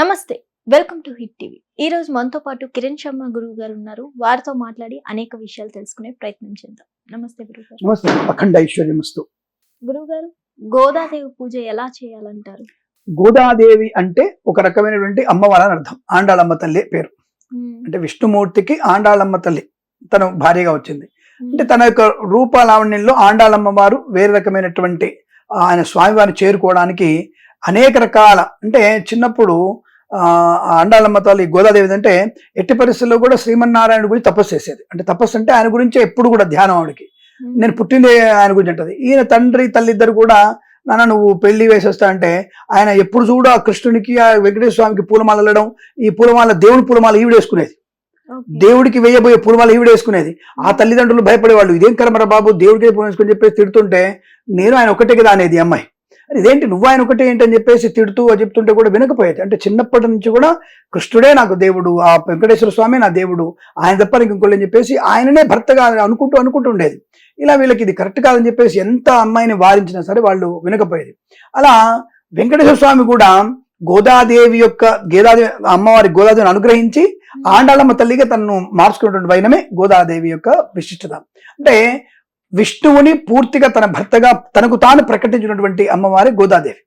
నమస్తే. Welcome to hit TV. ఈ రోజు మనతో పాటు కిరణ్ శర్మ గురువు గారు ఉన్నారు. వారితో మాట్లాడి అనేక విషయాలు తెలుసుకునే ప్రయత్నం చేద్దాం. నమస్తే గురువు గారు. నమస్తే. అఖండ ఐశ్వర్యమస్తు. గురువు గారు, గోదాదేవి పూజ ఎలా చేయాలంటారు? గోదాదేవి అంటే ఒక రకమైనటువంటి అమ్మవారు అని అర్థం. ఆండాళమ్మ తల్లి పేరు. అంటే విష్ణుమూర్తికి ఆండాళమ్మ తల్లి తను భార్యగా వచ్చింది. అంటే తన యొక్క రూపలావణ్యంలో ఆండాళమ్మ వారు వేరే రకమైనటువంటి ఆయన స్వామివారిని చేరుకోవడానికి అనేక రకాల అంటే చిన్నప్పుడు ఆండాళమ్మ తల్లి గోదాదేవి అంటే ఎట్టి పరిస్థితుల్లో కూడా శ్రీమన్నారాయణ గురించి తపస్సు చేసేది. అంటే తపస్సు అంటే ఆయన గురించి ఎప్పుడు కూడా ధ్యానం ఆవిడకి. నేను పుట్టిందే ఆయన గురించి అంటది. ఈయన తండ్రి తల్లిద్దరు కూడా నాన్న నువ్వు పెళ్లి వేసేస్తా అంటే ఆయన ఎప్పుడు చూడు ఆ కృష్ణునికి ఆ వెంకటేశ్వర స్వామికి పూలమాల వెళ్ళడం, ఈ పూలమాల దేవుడి పూలమాల ఈవిడేసుకునేది, దేవుడికి వేయబోయే పూలమాల ఈవిడేసుకునేది. ఆ తల్లిదండ్రులు భయపడేవాళ్ళు, ఇదేం కర్మరా బాబు దేవుడికి పూల వేసుకొని చెప్పేసి తిడుతుంటే నేను ఆయన ఒకటే కదా అనేది అమ్మాయి. ఇదేంటి నువ్వు ఆయన ఒకటే ఏంటని చెప్పేసి తిడుతూ చెప్తుంటే కూడా వినకపోయేది. అంటే చిన్నప్పటి నుంచి కూడా కృష్ణుడే నాకు దేవుడు, ఆ వెంకటేశ్వర స్వామి నా దేవుడు, ఆయన తప్ప ఇంకోళ్ళని చెప్పేసి ఆయననే భర్తగా అనుకుంటూ ఉండేది. ఇలా వీళ్ళకి ఇది కరెక్ట్ కాదని చెప్పేసి ఎంత అమ్మాయిని వారించినా సరే వాళ్ళు వినకపోయేది. అలా వెంకటేశ్వర స్వామి కూడా గోదాదేవి అమ్మవారి గోదాదేవిని అనుగ్రహించి ఆండాళమ్మ తల్లిగా తనను మార్చుకున్నటువంటి వైనమే గోదాదేవి యొక్క విశిష్టత. అంటే విష్ణువుని పూర్తిగా తన భర్తగా తనకు తాను ప్రకటించినటువంటి అమ్మవారి గోదాదేవి.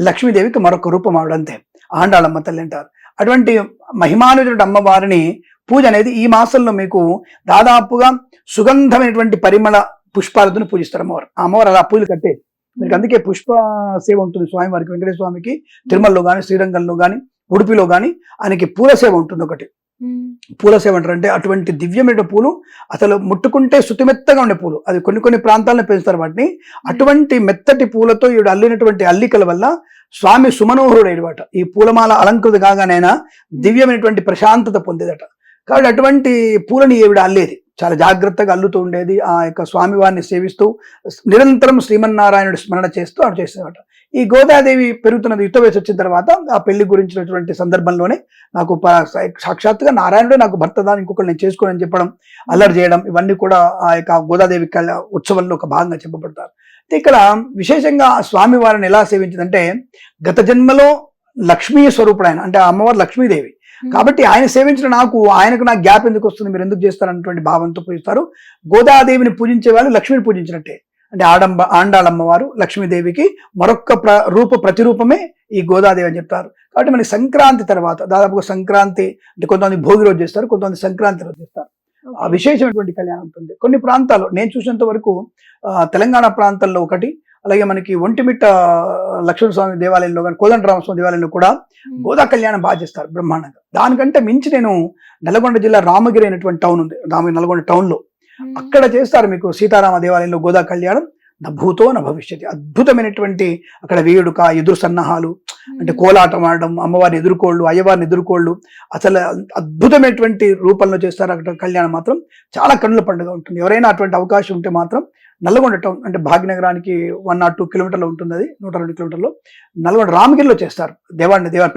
లక్ష్మీదేవికి మరొక రూపం ఆవిడంతే, ఆండాళమ్మ తల్లి అంటారు. అటువంటి మహిమానుజుడు అమ్మవారిని పూజ అనేది ఈ మాసంలో మీకు దాదాపుగా సుగంధమైనటువంటి పరిమళ పుష్పాలతో పూజిస్తారు అమ్మవారు. ఆ అమ్మవారు అలా పూజలు కట్టేది. మీకు అందుకే పుష్ప సేవ ఉంటుంది స్వామివారికి. వెంకటేశ్వర స్వామికి తిరుమలలో కానీ శ్రీరంగంలో కానీ ఉడిపిలో కానీ ఆయనకి పూల సేవ ఉంటుంది. ఒకటి పూల సేవ అంటారు. అంటే అటువంటి దివ్యమైన పూలు అసలు ముట్టుకుంటే శుతిమెత్తగా ఉండే పూలు, అది కొన్ని ప్రాంతాలను పెంచుతారు వాటిని. అటువంటి మెత్తటి పూలతో ఈవిడ అల్లినటువంటి అల్లికల వల్ల స్వామి సుమనోహరుడైనమాట. ఈ పూలమాల అలంకృత కాగానైనా దివ్యమైనటువంటి ప్రశాంతత పొందేదట. కాబట్టి అటువంటి పూలని ఈవిడ అల్లేది, చాలా జాగ్రత్తగా అల్లుతూ ఉండేది. ఆ యొక్క స్వామివారిని సేవిస్తూ నిరంతరం శ్రీమన్నారాయణుడి స్మరణ చేస్తూ ఆవిడ చేసేదట. ఈ గోదాదేవి పెరుగుతున్నది యుక్త వయసు వచ్చిన తర్వాత ఆ పెళ్లి గురించినటువంటి సందర్భంలోనే నాకు సాక్షాత్తుగా నారాయణుడే నాకు భర్తదా, ఇంకొకరు నేను చేసుకోనని చెప్పడం, అల్లరి చేయడం, ఇవన్నీ కూడా ఆ యొక్క గోదాదేవి ఉత్సవంలో ఒక భాగంగా చెప్పబడతారు. ఇక్కడ విశేషంగా స్వామివారిని ఎలా సేవించిందంటే గత జన్మలో లక్ష్మీ స్వరూపుడు ఆయన, అంటే ఆ అమ్మవారు లక్ష్మీదేవి. కాబట్టి ఆయన సేవించిన ఆయనకు నాకు గ్యాప్ ఎందుకు వస్తుంది, మీరు ఎందుకు చేస్తారన్నటువంటి భావంతో పూజిస్తారు. గోదాదేవిని పూజించే వాళ్ళు లక్ష్మిని పూజించినట్టే. అంటే ఆండాళమ్మవారు లక్ష్మీదేవికి మరొక్క ప్రతిరూపమే ఈ గోదాదేవి అని చెప్తారు. కాబట్టి మనకి సంక్రాంతి తర్వాత దాదాపుగా సంక్రాంతి అంటే కొంతమంది భోగి రోజు చేస్తారు, కొంతమంది సంక్రాంతి రోజు చేస్తారు. ఆ విశేషమైనటువంటి కళ్యాణం ఉంటుంది. కొన్ని ప్రాంతాల్లో నేను చూసినంత వరకు తెలంగాణ ప్రాంతాల్లో ఒకటి, అలాగే మనకి ఒంటిమిట్ట లక్ష్మణస్వామి దేవాలయంలో కానీ కోదండరామస్వామి దేవాలయంలో కూడా గోదా కళ్యాణం బాగా చేస్తారు బ్రహ్మాండంగా. దానికంటే మించి నేను నల్గొండ జిల్లా రామగిరి అయినటువంటి టౌన్ ఉంది, నల్గొండ టౌన్ లో అక్కడ చేస్తారు మీకు సీతారామ దేవాలయంలో గోదా కళ్యాణం. నా భూతో నా భవిష్యత్తు అద్భుతమైనటువంటి అక్కడ వేడుక, ఎదురు సన్నాహాలు, అంటే కోలాటం ఆడడం, అమ్మవారిని ఎదుర్కోళ్ళు, అయ్యవారిని ఎదుర్కోళ్ళు, అసలు అద్భుతమైనటువంటి రూపంలో చేస్తారు. అక్కడ కళ్యాణం మాత్రం చాలా కన్నుల పండుగ ఉంటుంది. ఎవరైనా అటువంటి అవకాశం ఉంటే మాత్రం నల్గొండ టౌన్ అంటే భాగ్యనగరానికి 102 కిలోమీటర్లు ఉంటుంది, అది 102 కిలోమీటర్లో నల్గొండ రామగిరిలో చేస్తారు.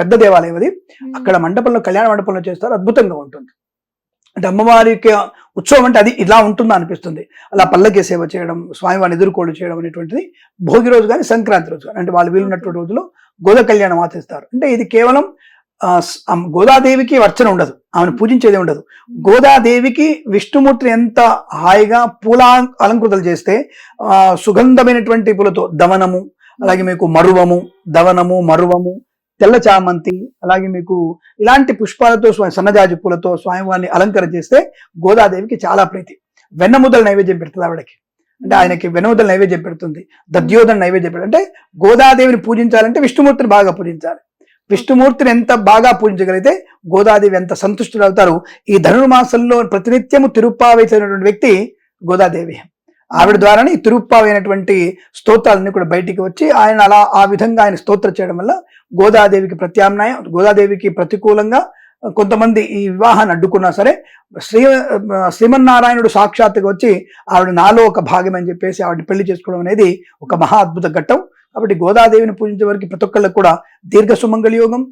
పెద్ద దేవాలయం అది. అక్కడ మండపంలో కళ్యాణ మండపంలో చేస్తారు, అద్భుతంగా ఉంటుంది. అంటే అమ్మవారికి ఉత్సవం అంటే అది ఇలా ఉంటుందా అనిపిస్తుంది. అలా పల్లకి సేవ చేయడం, స్వామివారిని ఎదుర్కోళ్ళు చేయడం అనేటువంటిది భోగి రోజు కానీ సంక్రాంతి రోజు కానీ, అంటే వాళ్ళు వీలున్నటువంటి రోజులో గోదా కళ్యాణం ఆచరిస్తారు. అంటే ఇది కేవలం గోదాదేవికి అర్చన ఉండదు, ఆమెను పూజించేది ఉండదు. గోదాదేవికి విష్ణుమూర్తిని ఎంత హాయిగా పూల అలంకృతలు చేస్తే సుగంధమైనటువంటి పూలతో దవనము, అలాగే మీకు మరువము, తెల్ల చామంతి, అలాగే మీకు ఇలాంటి పుష్పాలతో సన్నజాజి పూలతో స్వామివారిని అలంకరణ చేస్తే గోదాదేవికి చాలా ప్రీతి. వెన్నముద్దల నైవేద్యం పెడుతుంది ఆవిడకి. అంటే ఆయనకి వెన్నముద్దల నైవేద్యం పెడుతుంది, దద్యోదన నైవేద్యం పెడుతుంది. అంటే గోదాదేవిని పూజించాలంటే విష్ణుమూర్తిని బాగా పూజించాలి. విష్ణుమూర్తిని ఎంత బాగా పూజించగలిగితే గోదాదేవి ఎంత సంతుష్టులు అవుతారు. ఈ ధనుర్మాసంలో ప్రతినిత్యము తిరుప్పావై చదివినటువంటి వ్యక్తి గోదాదేవి. ఆవిడ ద్వారానే తిరుప్పావైనటువంటి స్తోత్రాలన్నీ కూడా బయటికి వచ్చి ఆయన ఆ విధంగా ఆయన స్తోత్రం చేయడం వల్ల గోదాదేవికి ప్రత్యామ్నాయం, గోదాదేవికి ప్రతికూలంగా కొంతమంది ఈ వివాహాన్ని అడ్డుకున్నా సరే శ్రీమన్నారాయణుడు సాక్షాత్తుగా వచ్చి ఆవిడ నాలో ఒక భాగం అని చెప్పేసి ఆవిడ పెళ్లి చేసుకోవడం అనేది ఒక మహా అద్భుత ఘట్టం. కాబట్టి గోదాదేవిని పూజించే వారికి ప్రతి ఒక్కళ్ళకి కూడా దీర్ఘ సుమంగళ యోగం,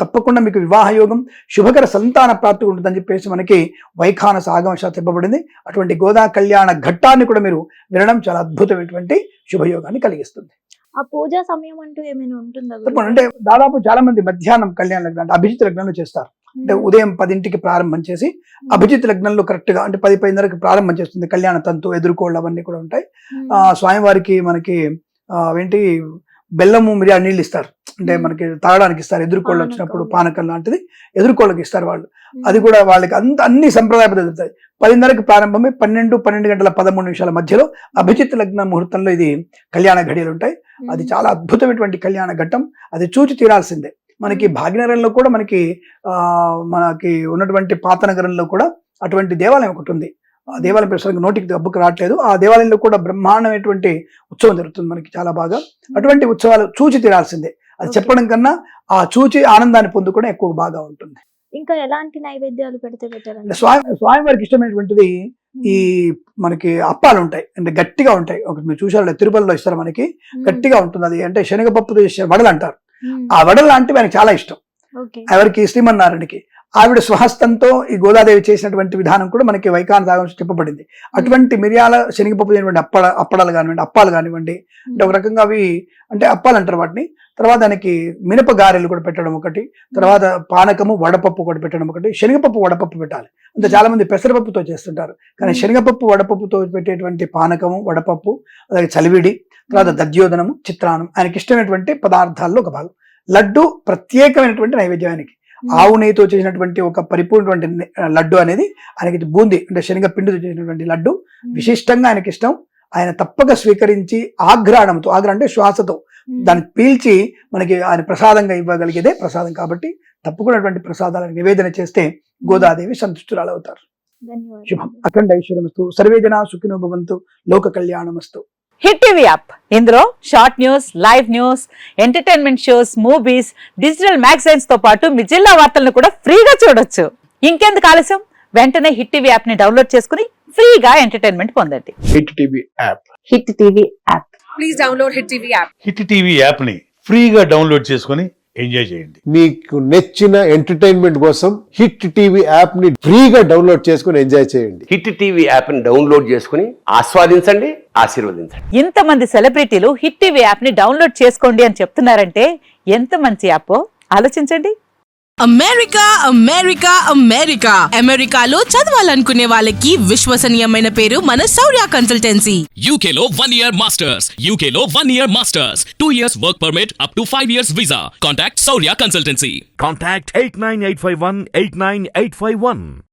తప్పకుండా మీకు వివాహ యోగం, శుభకర సంతాన ప్రాప్తి ఉంటుందని చెప్పేసి మనకి వైఖానస ఆగమశాస్త్రం చెప్పబడింది. అటువంటి గోదా కళ్యాణ ఘట్టాన్ని కూడా మీరు వినడం చాలా అద్భుతమైనటువంటి శుభయోగాన్ని కలిగిస్తుంది. ఆ పూజా సమయం అంటూ ఏమైనా ఉంటుందా తప్పకుండా. అంటే దాదాపు చాలా మంది మధ్యాహ్నం కళ్యాణ లగ్నం అంటే అభిజిత్ లగ్నంలో చేస్తారు. అంటే ఉదయం 10ంటికి ప్రారంభం చేసి అభిజిత్ లగ్నంలో కరెక్ట్ గా అంటే 10-10:30కి ప్రారంభం చేస్తుంది. కళ్యాణ తంతు, ఎదుర్కోళ్ళు అవన్నీ కూడా ఉంటాయి. స్వామివారికి మనకి ఏంటి బెల్లము మిరియాలు నీళ్ళు ఇస్తారు. అంటే మనకి తాగడానికి ఇస్తారు. ఎదుర్కోళ్ళు వచ్చినప్పుడు పానకం లాంటిది ఎదుర్కోళ్ళకి ఇస్తారు వాళ్ళు. అది కూడా వాళ్ళకి అన్ని సంప్రదాయ పద్ధతులు జరుగుతాయి. 10:30కి ప్రారంభమై 12 మధ్యలో అభిజిత్ లగ్న ముహూర్తంలో ఇది కళ్యాణ ఘడియలు ఉంటాయి. అది చాలా అద్భుతమైనటువంటి కళ్యాణ ఘట్టం. అది చూచి తీరాల్సిందే. మనకి భాగ్యనగరంలో కూడా మనకి ఉన్నటువంటి పాత నగరంలో కూడా అటువంటి దేవాలయం ఒకటి ఉంది. ఆ దేవాలయం ప్రస్తుతానికి నోటికి దబ్బుకు రావట్లేదు. ఆ దేవాలయంలో కూడా బ్రహ్మాండమైనటువంటి ఉత్సవం జరుగుతుంది మనకి చాలా బాగా. అటువంటి ఉత్సవాలు చూచి తీరాల్సిందే. అది చెప్పడం కన్నా ఆ చూచి ఆనందాన్ని పొందుకోవడం ఎక్కువ బాగా ఉంటుంది. ఇంకా ఎలాంటి నైవేద్యాలు పెడితే బెటర్? స్వామివారికి ఇష్టమైనటువంటిది ఈ మనకి అప్పాలు ఉంటాయి. అంటే గట్టిగా ఉంటాయి. ఒకటి మీరు చూసారు తిరుపతిలో ఇస్తారు మనకి, గట్టిగా ఉంటుంది. అది అంటే శనగపప్పుతో చేసే వడలు అంటారు. ఆ వడలు లాంటివి ఆయనకి చాలా ఇష్టం. ఎవరికి? శ్రీమన్నారాయణకి. ఆవిడ స్వహస్తంతో ఈ గోదాదేవి చేసినటువంటి విధానం కూడా మనకి వైఖాన దాగం చెప్పబడింది. అటువంటి మిరియాల శనగపప్పు అప్పడాలు కానివ్వండి, అప్పాలు కానివ్వండి, అంటే ఒక రకంగా అవి అంటే అప్పాలు అంటారు వాటిని. తర్వాత దానికి మినప గారెలు కూడా పెట్టడం ఒకటి, తర్వాత పానకము వడపప్పు కూడా పెట్టడం ఒకటి, శనగపప్పు వడపప్పు పెట్టాలి. అంటే చాలా మంది పెసరపప్పుతో చేస్తుంటారు, కానీ శనగపప్పు వడపప్పుతో పెట్టేటువంటి పానకము వడపప్పు, అలాగే చలివిడి, తర్వాత దధ్యోదనము, చిత్రాన్నం ఆయనకి ఇష్టమైనటువంటి పదార్థాల్లో ఒక భాగం. లడ్డు ప్రత్యేకమైనటువంటి నైవేద్యం ఆయనకి. ఆవు నెయ్యితో చేసినటువంటి ఒక పరిపూర్ణటువంటి లడ్డు అనేది ఆయనకి బూందీ అంటే శనగ పిండితో చేసినటువంటి లడ్డు విశిష్టంగా ఆయనకి ఇష్టం. ఆయన తప్పక స్వీకరించి ఆఘ్రాణంతో, ఆగ్రహం అంటే శ్వాసతో దాన్ని పీల్చి మనకి ఆయన ప్రసాదంగా ఇవ్వగలిగేదే ప్రసాదం. కాబట్టి తప్పకుండా ప్రసాదాలను నివేదన చేస్తే గోదాదేవి సంతుష్టురాలవుతారు. శుభం. అఖండ ఐశ్వర్యమస్తు. సర్వే జనా సుఖినో భవంతు. లోక కళ్యాణమస్తు. హిట్ టీవీ యాప్, ఇందులో short news, live news, entertainment shows, movies, digital magazines తో పాటు మీ జిల్లా వార్తలను కూడా ఫ్రీగా చూడొచ్చు. ఇంకెందుకు ఆలస్యం? వెంటనే హిట్ టీవీ యాప్ ని డౌన్లోడ్ చేసుకుని ఫ్రీగా ఎంటర్టైన్మెంట్ పొందండి. Hit TV app. Hit TV app. Please download hit TV app. Hit TV app ని ఫ్రీగా డౌన్లోడ్ చేసుకుని ఎంజాయ్ చేయండి. మీకు నచ్చిన ఎంటర్టైన్మెంట్ కోసం హిట్ టీవీ యాప్ ని ఫ్రీగా డౌన్లోడ్ చేసుకుని ఎంజాయ్ చేయండి. హిట్ టీవీ యాప్ ని డౌన్లోడ్ చేసుకుని ఆస్వాదించండి, ఆశీర్వదించండి. ఇంతమంది సెలబ్రిటీలు హిట్ టీవీ యాప్ ని డౌన్లోడ్ చేసుకోండి అని చెప్తున్నారంటే ఎంత మంచి యాప్ ఆలోచించండి. అమెరికా అమెరికా అమెరికా అమెరికాలో చదవాలనుకునే వాళ్ళకి విశ్వసనీయమైన పేరు మన శౌర్య కన్సల్టెన్సీ. UK లో 1 year masters. UK లో 1 year masters. 2 years work permit up to 5 years visa. Contact Saurya Consultancy. Contact 89851 89851.